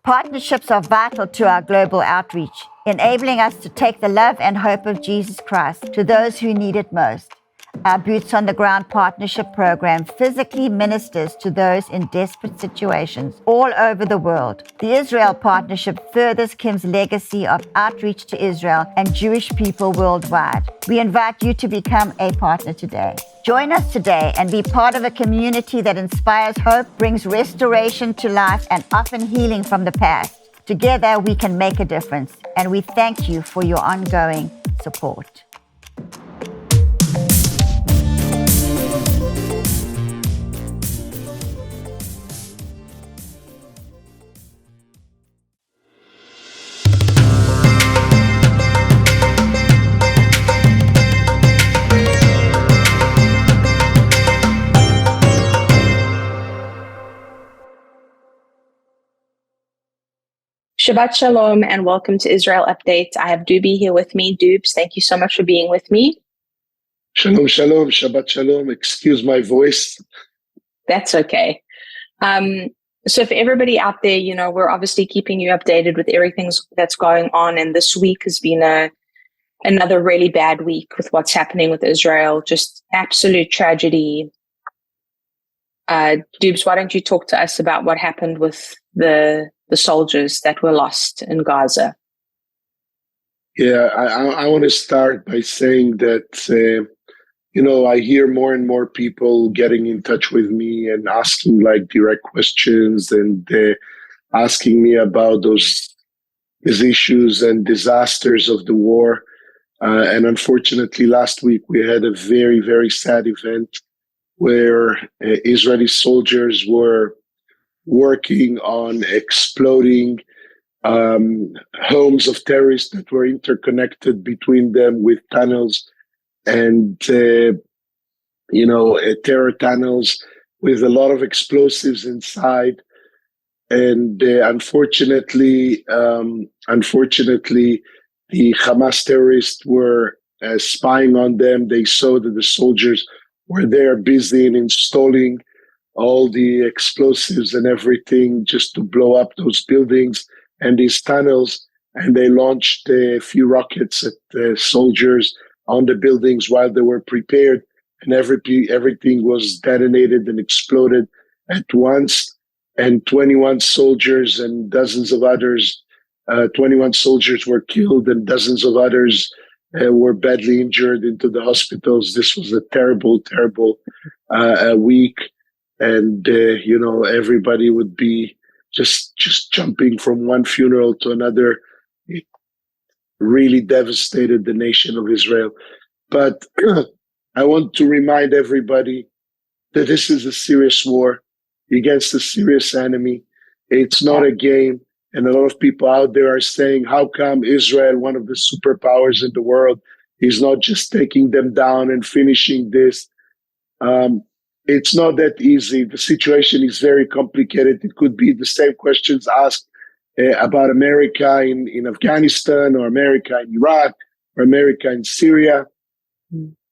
Partnerships are vital to our global outreach, enabling us to take the love and hope of Jesus Christ to those who need it most. Our Boots on the Ground Partnership Program physically ministers to those in desperate situations all over the world. The Israel Partnership furthers Kim's legacy of outreach to Israel and Jewish people worldwide. We invite you to become a partner today. Join us today and be part of a community that inspires hope, brings restoration to life, and often healing from the past. Together, we can make a difference, and we thank you for your ongoing support. Shabbat Shalom and welcome to Israel Update. I have Doobie here with me. Doobs, thank you so much for being with me. Shalom, shalom, Shabbat Shalom. Excuse my voice. That's okay. So for everybody out there, we're obviously keeping you updated with everything that's going on. And this week has been another really bad week with what's happening with Israel. Just absolute tragedy. Doobs, why don't you talk to us about what happened with the soldiers that were lost in Gaza? Yeah, I want to start by saying that, I hear more and more people getting in touch with me and asking like direct questions and asking me about those issues and disasters of the war. And unfortunately, last week we had a very, very sad event where Israeli soldiers were working on exploding homes of terrorists that were interconnected between them with tunnels and, terror tunnels with a lot of explosives inside. And unfortunately, the Hamas terrorists were spying on them. They saw that the soldiers were there busy in installing all the explosives and everything just to blow up those buildings and these tunnels. And they launched a few rockets at the soldiers on the buildings while they were prepared. And everything was detonated and exploded at once. And 21 soldiers and dozens of others, 21 soldiers were killed and dozens of others were badly injured into the hospitals. This was a terrible, terrible week. And, everybody would be just jumping from one funeral to another. It really devastated the nation of Israel. But I want to remind everybody that this is a serious war against a serious enemy. It's not a game. And a lot of people out there are saying, how come Israel, one of the superpowers in the world, is not just taking them down and finishing this? It's not that easy. The situation is very complicated. It could be the same questions asked about America in Afghanistan, or America in Iraq, or America in Syria.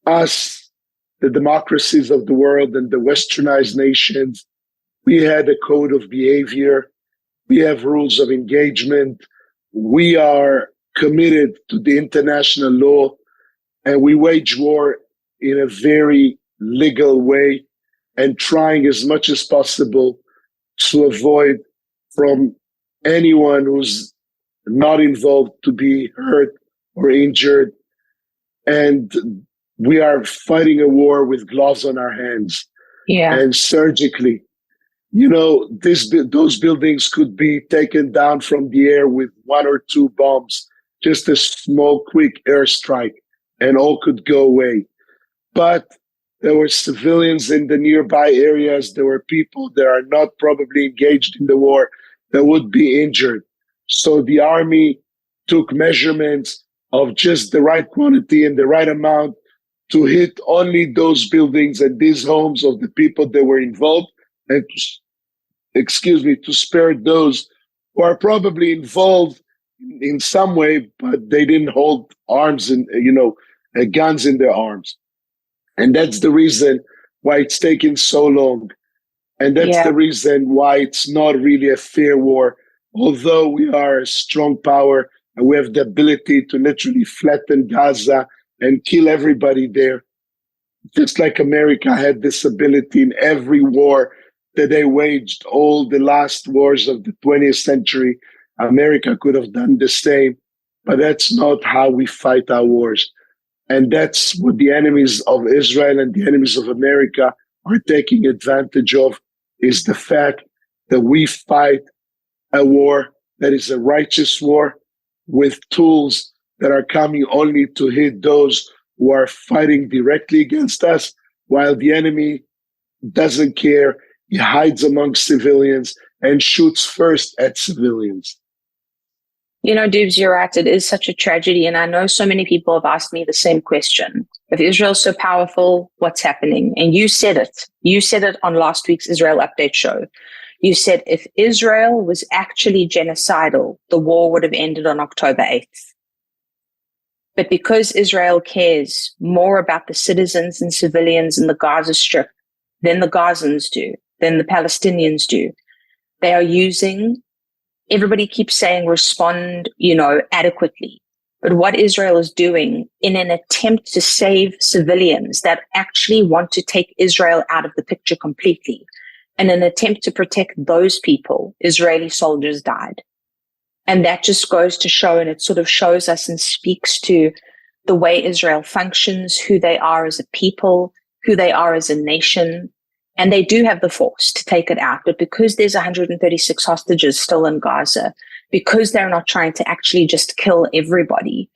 Us, the democracies of the world and the westernized nations, we had a code of behavior. We have rules of engagement. We are committed to the international law, and we wage war in a very legal way, and trying as much as possible to avoid from anyone who's not involved to be hurt or injured. And we are fighting a war with gloves on our hands and surgically. Those buildings could be taken down from the air with one or two bombs, just a small, quick airstrike, and all could go away. But there were civilians in the nearby areas. There were people that are not probably engaged in the war that would be injured. So the army took measurements of just the right quantity and the right amount to hit only those buildings and these homes of the people that were involved, and to spare those who are probably involved in some way, but they didn't hold arms and, guns in their arms. And that's the reason why it's taken so long. And that's the reason why it's not really a fair war, although we are a strong power and we have the ability to literally flatten Gaza and kill everybody there, just like America had this ability in every war that they waged, all the last wars of the 20th century, America could have done the same. But that's not how we fight our wars. And that's what the enemies of Israel and the enemies of America are taking advantage of, is the fact that we fight a war that is a righteous war with tools that are coming only to hit those who are fighting directly against us, while the enemy doesn't care. He hides among civilians and shoots first at civilians. You know, Dubes, you're right. It is such a tragedy. And I know so many people have asked me the same question. If Israel's so powerful, what's happening? And you said it. You said it on last week's Israel Update show. You said if Israel was actually genocidal, the war would have ended on October 8th. But because Israel cares more about the citizens and civilians in the Gaza Strip than the Gazans do, than the Palestinians do, they are using, everybody keeps saying respond, adequately. But what Israel is doing in an attempt to save civilians that actually want to take Israel out of the picture completely, in an attempt to protect those people, Israeli soldiers died. And that just goes to show, and it sort of shows us and speaks to the way Israel functions, who they are as a people, who they are as a nation. And they do have the force to take it out. But because there's 136 hostages still in Gaza, because they're not trying to actually just kill everybody,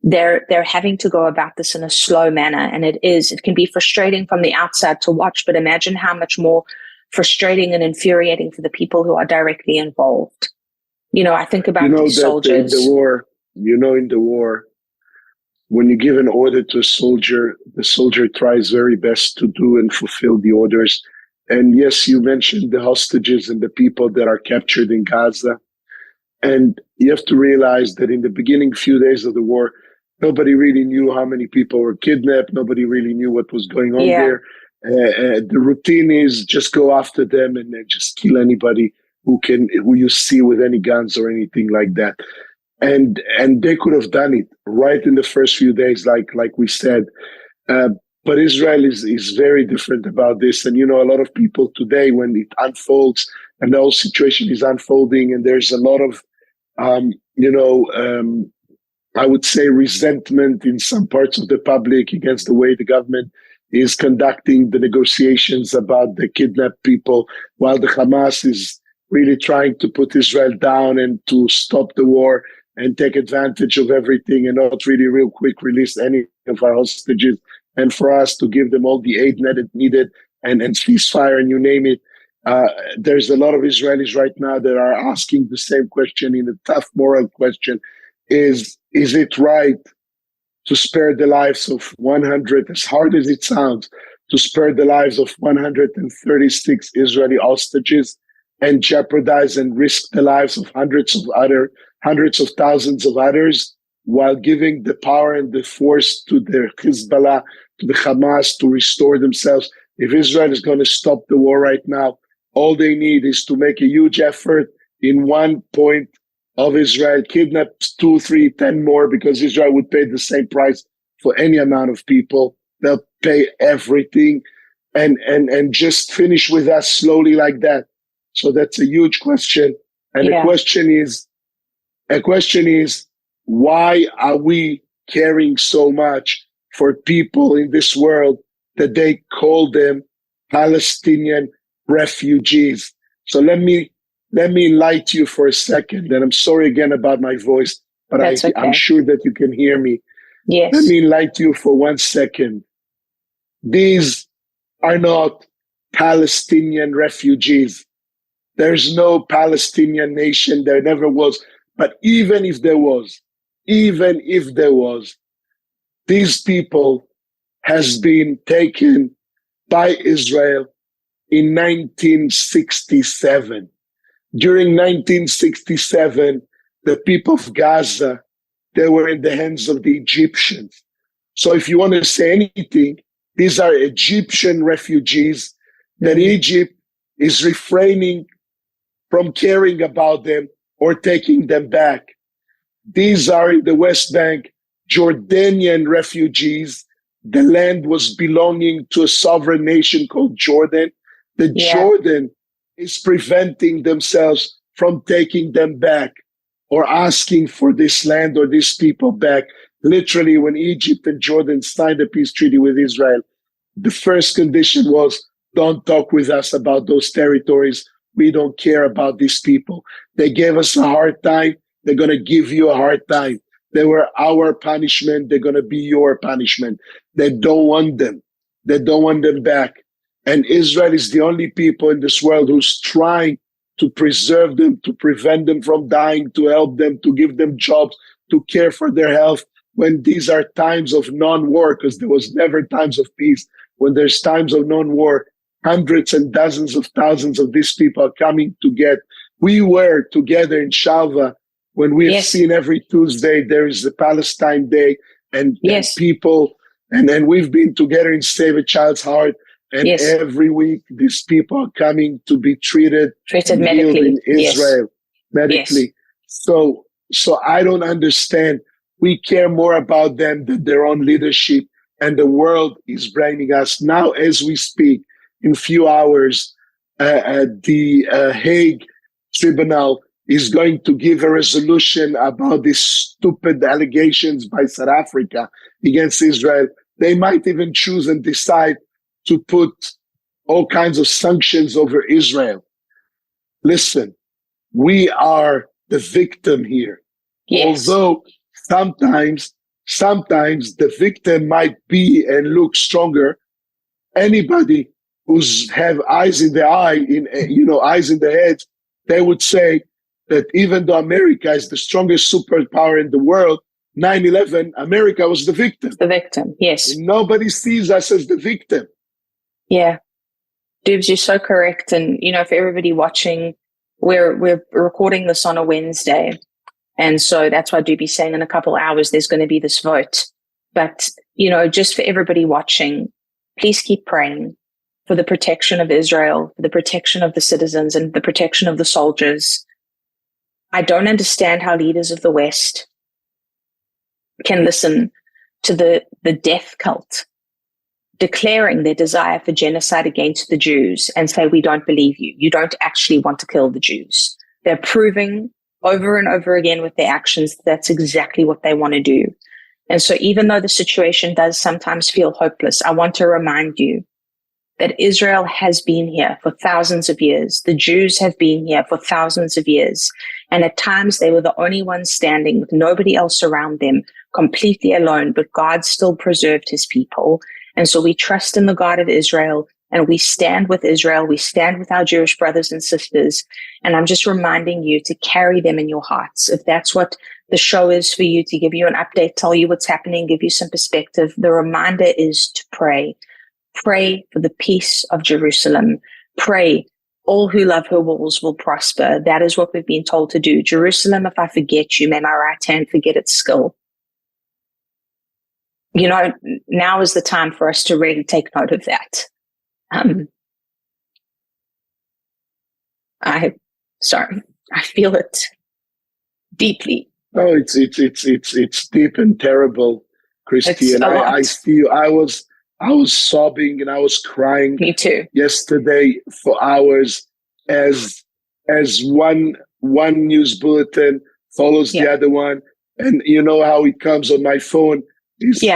they're having to go about this in a slow manner. And it can be frustrating from the outside to watch, but imagine how much more frustrating and infuriating for the people who are directly involved. I think about these soldiers. In the war, when you give an order to a soldier, the soldier tries very best to do and fulfill the orders. And yes, you mentioned the hostages and the people that are captured in Gaza. And you have to realize that in the beginning few days of the war, nobody really knew how many people were kidnapped. Nobody really knew what was going on there. The routine is just go after them and just kill anybody who you see with any guns or anything like that. And they could have done it right in the first few days, like we said. But Israel is very different about this. And, a lot of people today, when it unfolds and the whole situation is unfolding, and there's a lot of, I would say resentment in some parts of the public against the way the government is conducting the negotiations about the kidnapped people, while the Hamas is really trying to put Israel down and to stop the war and take advantage of everything and not really real quick release any of our hostages, and for us to give them all the aid needed and ceasefire and you name it. There's a lot of Israelis right now that are asking the same question in a tough moral question. Is it right to spare the lives of 100, as hard as it sounds, to spare the lives of 136 Israeli hostages and jeopardize and risk the lives of hundreds of thousands of others, while giving the power and the force to the Hezbollah, to the Hamas to restore themselves? If Israel is going to stop the war right now, all they need is to make a huge effort in one point of Israel, kidnap 2, 3, 10 more, because Israel would pay the same price for any amount of people. They'll pay everything and just finish with us slowly like that. So that's a huge question. And the question is, why are we caring so much for people in this world that they call them Palestinian refugees? So let me enlighten you for a second. And I'm sorry again about my voice, but I'm sure that you can hear me. Yes. Let me enlighten you for 1 second. These are not Palestinian refugees. There's no Palestinian nation. There never was. But even if there was, these people has been taken by Israel in 1967. During 1967, the people of Gaza, they were in the hands of the Egyptians. So if you want to say anything, these are Egyptian refugees that Egypt is refraining from caring about them or taking them back. These are in the West Bank, Jordanian refugees. The land was belonging to a sovereign nation called Jordan. The Jordan is preventing themselves from taking them back or asking for this land or these people back. Literally, when Egypt and Jordan signed a peace treaty with Israel, the first condition was, don't talk with us about those territories. We don't care about these people. They gave us a hard time. They're going to give you a hard time. They were our punishment. They're going to be your punishment. They don't want them. They don't want them back. And Israel is the only people in this world who's trying to preserve them, to prevent them from dying, to help them, to give them jobs, to care for their health. When these are times of non-war, because there was never times of peace, when there's times of non-war, hundreds and dozens of thousands of these people are coming to get. We were together in Shalva when we have seen every Tuesday there is the Palestine Day and people, and then we've been together in Save a Child's Heart, and every week these people are coming to be treated medically in Israel, medically. So I don't understand. We care more about them than their own leadership, and the world is blaming us. Now, as we speak, in a few hours, the Hague Tribunal is going to give a resolution about these stupid allegations by South Africa against Israel. They might even choose and decide to put all kinds of sanctions over Israel. Listen, we are the victim here. Although sometimes the victim might be and look stronger. Anybody who's have eyes in the eye, eyes in the head, they would say that even though America is the strongest superpower in the world, 9/11, America was the victim. The victim, yes. And nobody sees us as the victim. Yeah. Doobs, you're so correct. And, for everybody watching, we're recording this on a Wednesday. And so that's why Doobie's saying in a couple of hours, there's going to be this vote. But, just for everybody watching, please keep praying for the protection of Israel, for the protection of the citizens, and the protection of the soldiers. I don't understand how leaders of the West can listen to the death cult declaring their desire for genocide against the Jews and say, we don't believe you. You don't actually want to kill the Jews. They're proving over and over again with their actions that's exactly what they want to do. And so even though the situation does sometimes feel hopeless, I want to remind you that Israel has been here for thousands of years. The Jews have been here for thousands of years. And at times they were the only ones standing with nobody else around them, completely alone, but God still preserved his people. And so we trust in the God of Israel, and we stand with Israel. We stand with our Jewish brothers and sisters. And I'm just reminding you to carry them in your hearts. If that's what the show is for you, to give you an update, tell you what's happening, give you some perspective, the reminder is to pray. Pray for the peace of Jerusalem. Pray all who love her walls will prosper. That is what we've been told to do. Jerusalem, if I forget you, may my right hand forget its skill. Now is the time for us to really take note of that. I feel it deeply. Oh, it's deep and terrible, Christie. And I feel I was sobbing and I was crying. Me too. Yesterday for hours as one news bulletin follows the other one, and you know how it comes on my phone.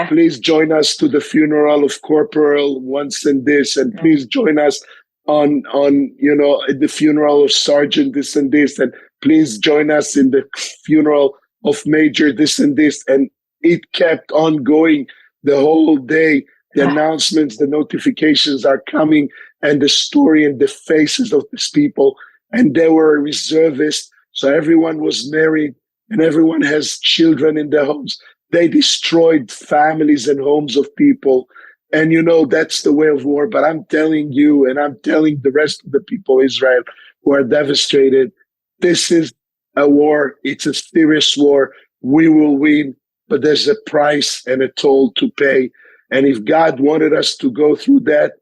Please join us to the funeral of Corporal once and this, and please join us on the funeral of Sergeant this and this, and please join us in the funeral of Major this and this. And it kept on going the whole day. The announcements, the notifications are coming, and the story and the faces of these people. And they were reservists, so everyone was married and everyone has children in their homes. They destroyed families and homes of people. And that's the way of war. But I'm telling you, and I'm telling the rest of the people of Israel who are devastated, this is a war. It's a serious war. We will win, but there's a price and a toll to pay. And if God wanted us to go through that,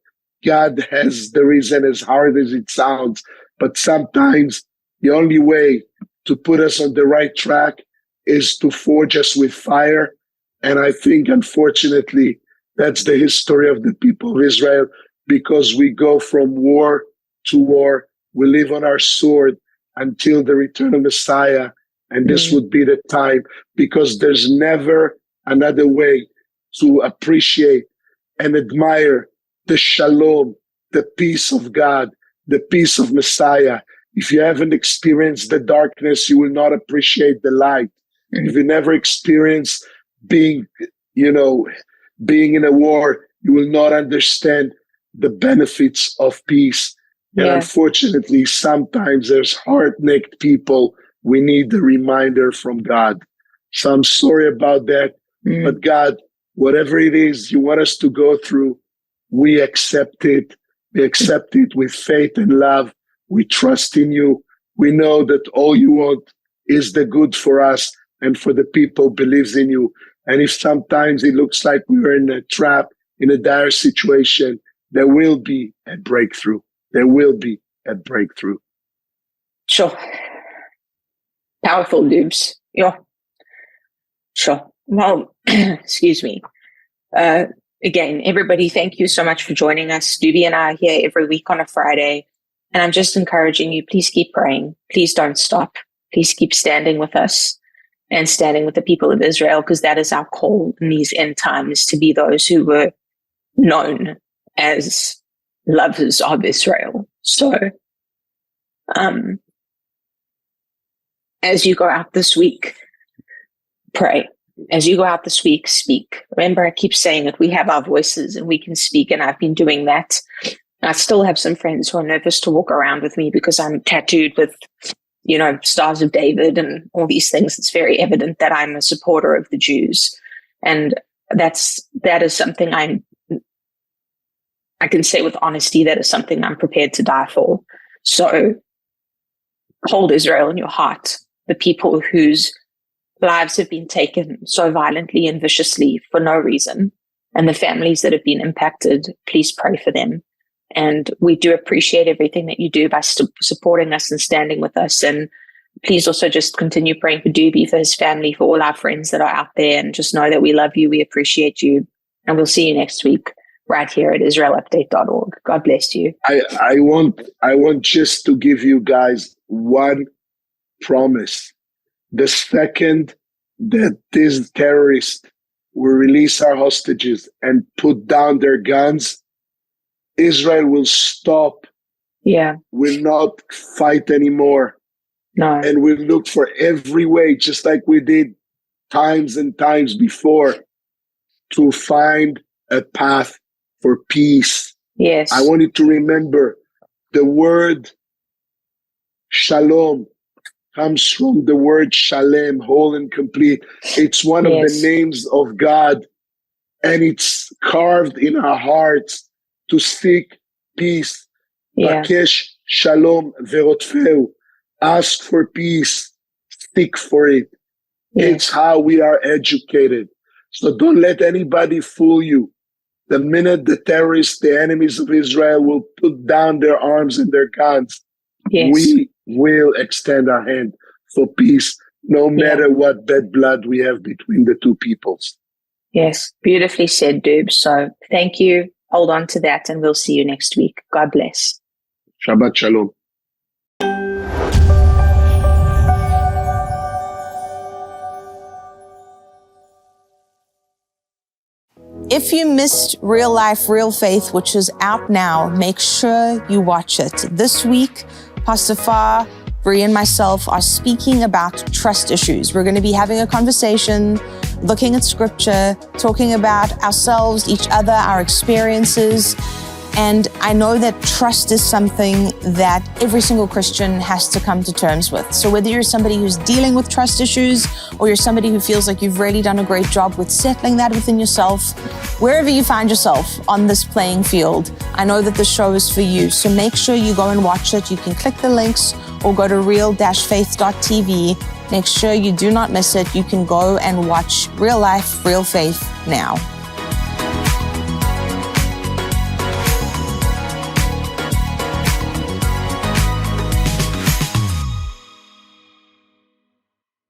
God has the reason, as hard as it sounds. But sometimes the only way to put us on the right track is to forge us with fire. And I think, unfortunately, that's the history of the people of Israel, because we go from war to war. We live on our sword until the return of Messiah. And this would be the time, because there's never another way to appreciate and admire the shalom, the peace of God, the peace of Messiah. If you haven't experienced the darkness, you will not appreciate the light. If you never experienced being in a war, you will not understand the benefits of peace. And unfortunately, sometimes there's hard-necked people. We need the reminder from God. So I'm sorry about that. But God, whatever it is you want us to go through, we accept it. We accept it with faith and love. We trust in you. We know that all you want is the good for us and for the people who believes in you. And if sometimes it looks like we are in a trap, in a dire situation, there will be a breakthrough. There will be a breakthrough. Sure. Powerful, Doobs. Yeah. Sure. Well, excuse me. Again, everybody, thank you so much for joining us. Doobie and I are here every week on a Friday. And I'm just encouraging you, please keep praying. Please don't stop. Please keep standing with us and standing with the people of Israel, because that is our call in these end times, to be those who were known as lovers of Israel. So, as you go out this week, pray. As you go out this week, speak. Remember, I keep saying it, we have our voices and we can speak, and I've been doing that. I still have some friends who are nervous to walk around with me because I'm tattooed with, Stars of David and all these things. It's very evident that I'm a supporter of the Jews. And that is something I can say with honesty, that is something I'm prepared to die for. So hold Israel in your heart, the people whose lives have been taken so violently and viciously for no reason, and the families that have been impacted. Please pray for them. And we do appreciate everything that you do by supporting us and standing with us. And please also just continue praying for Doobie, for his family, for all our friends that are out there. And just know that we love you. We appreciate you. And we'll see you next week right here at israelupdate.org. God bless you. I want just to give you guys one promise. The second that these terrorists will release our hostages and put down their guns, Israel will stop. Will not fight anymore. No. And we'll look for every way, just like we did times and times before, to find a path for peace. Yes. I want you to remember the word shalom comes from the word shalem, whole and complete. It's one of the names of God, and it's carved in our hearts to seek peace. Bakesh shalom verotfeu. Ask for peace. Seek for it. It's how we are educated. So don't let anybody fool you. The minute the terrorists, the enemies of Israel, will put down their arms and their guns, we will extend our hand for peace, no matter what bad blood we have between the two peoples. Yes, beautifully said, Doob. So thank you. Hold on to that, and we'll see you next week. God bless. Shabbat shalom. If you missed Real Life, Real Faith, which is out now, make sure you watch it. This week, Pastor Farr, Bree, and myself are speaking about trust issues. We're going to be having a conversation, looking at scripture, talking about ourselves, each other, our experiences. And I know that trust is something that every single Christian has to come to terms with. So whether you're somebody who's dealing with trust issues, or you're somebody who feels like you've really done a great job with settling that within yourself, wherever you find yourself on this playing field, I know that the show is for you. So make sure you go and watch it. You can click the links or go to real-faith.tv. Make sure you do not miss it. You can go and watch Real Life, Real Faith now.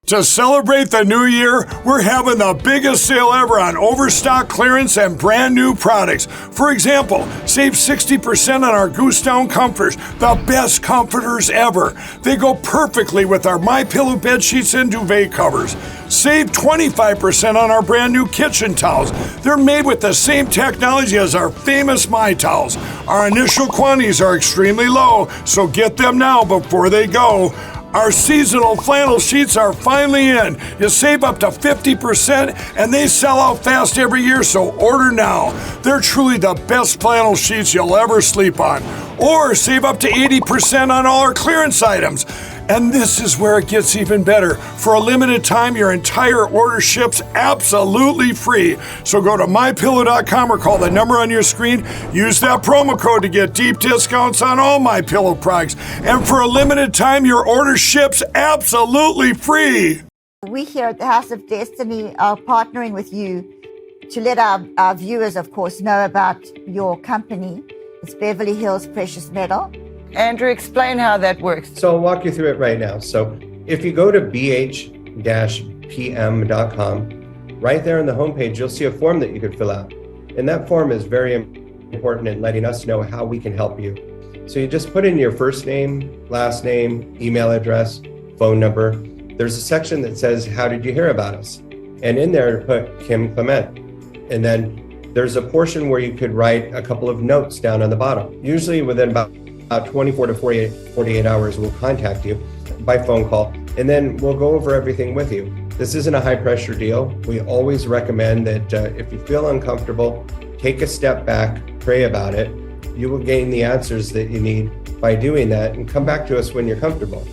To celebrate the new year, we're having the biggest sale ever on overstock clearance and brand new products. For example, save 60% on our Goose Down comforters, the best comforters ever. They go perfectly with our MyPillow bed sheets and duvet covers. Save 25% on our brand new kitchen towels. They're made with the same technology as our famous My Towels. Our initial quantities are extremely low, so get them now before they go. Our seasonal flannel sheets are finally in. You save up to 50% and they sell out fast every year, so order now. They're truly the best flannel sheets you'll ever sleep on. Or save up to 80% on all our clearance items. And this is where it gets even better. For a limited time, your entire order ships absolutely free. So go to MyPillow.com or call the number on your screen. Use that promo code to get deep discounts on all MyPillow products. And for a limited time, your order ships absolutely free. We here at the House of Destiny are partnering with you to let our viewers, of course, know about your company. It's Beverly Hills Precious Metal. Andrew, explain how that works. So I'll walk you through it right now. So if you go to bh-pm.com, right there on the homepage, you'll see a form that you could fill out. And that form is very important in letting us know how we can help you. So you just put in your first name, last name, email address, phone number. There's a section that says, how did you hear about us? And in there, put Kim Clement. And then there's a portion where you could write a couple of notes down on the bottom. Usually within about 24 to 48 hours, we'll contact you by phone call, and then we'll go over everything with you. This isn't a high pressure deal. We always recommend that if you feel uncomfortable, take a step back, pray about it. You will gain the answers that you need by doing that, and come back to us when you're comfortable.